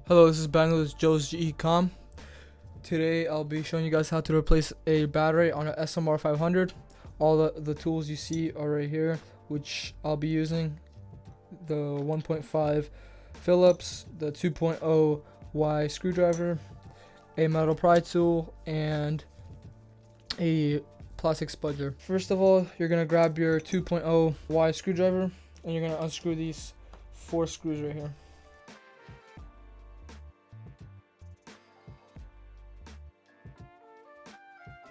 Hello, this is Bangladesh Joe's GE.com. Today I'll be showing you guys how to replace a battery on an SM-R500. All the tools you see are right here, which I'll be using. The 1.5 Phillips, the 2.0 Y screwdriver, a metal pry tool, and a plastic spudger. First of all, you're going to grab your 2.0 Y screwdriver and you're going to unscrew these 4 screws right here.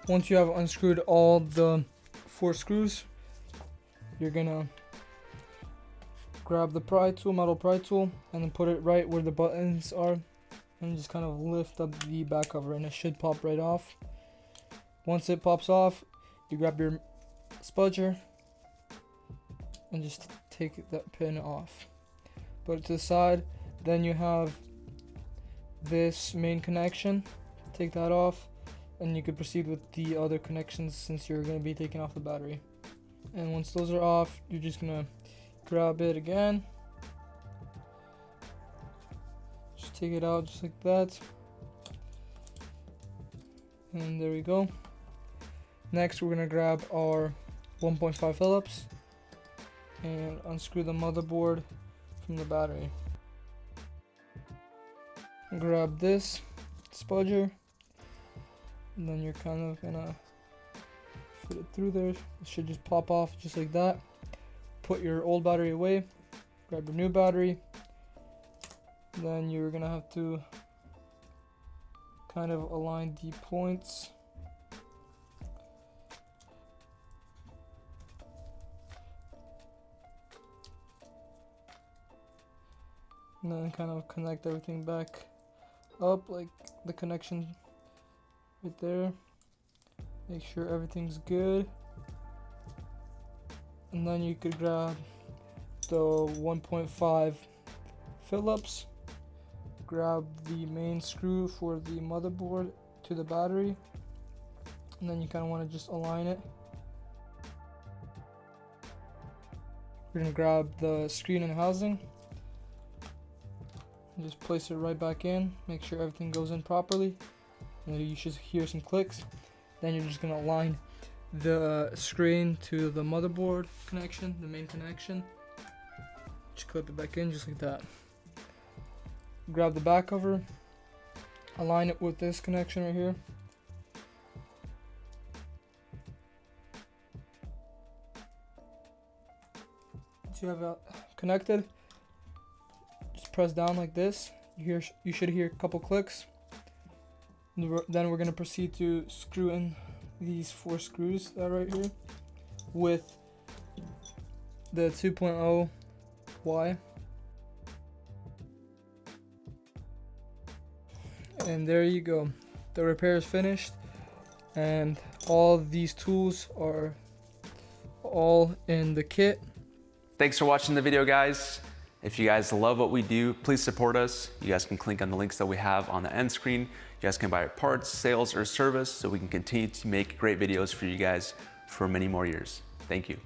Once you have unscrewed all the 4 screws, you're gonna grab the pry tool, metal pry tool, and then put it right where the buttons are, and just kind of lift up the back cover, and it should pop right off. Once it pops off, you grab your spudger and just take that pin off. Put it to the side. Then you have this main connection. Take that off. And you could proceed with the other connections since you're going to be taking off the battery. And once those are off, you're just going to grab it again. Just take it out just like that. And there we go. Next, we're going to grab our 1.5 Phillips and unscrew the motherboard from the battery. Grab this spudger. And then you're kind of gonna fit it through there. It should just pop off just like that. Put your old battery away. Grab your new battery. Then you're gonna have to kind of align the points. And then kind of connect everything back up, like the connection right there. Make sure everything's good. And then you could grab the 1.5 Phillips, grab the main screw for the motherboard to the battery, and then you kind of want to just align it. We're going to grab the screen and housing and just place it right back in. Make sure everything goes in properly. And you should hear some clicks. Then you're just gonna align the screen to the motherboard connection, the main connection. Just clip it back in just like that. Grab the back cover, align it with this connection right here. Once you have it connected, just press down like this. You should hear a couple clicks. Then we're going to proceed to screw in these 4 screws that are right here with the 2.0 Y. And there you go. The repair is finished, and all these tools are all in the kit. Thanks for watching the video, guys. If you guys love what we do, please support us. You guys can click on the links that we have on the end screen. You guys can buy our parts, sales, or service so we can continue to make great videos for you guys for many more years. Thank you.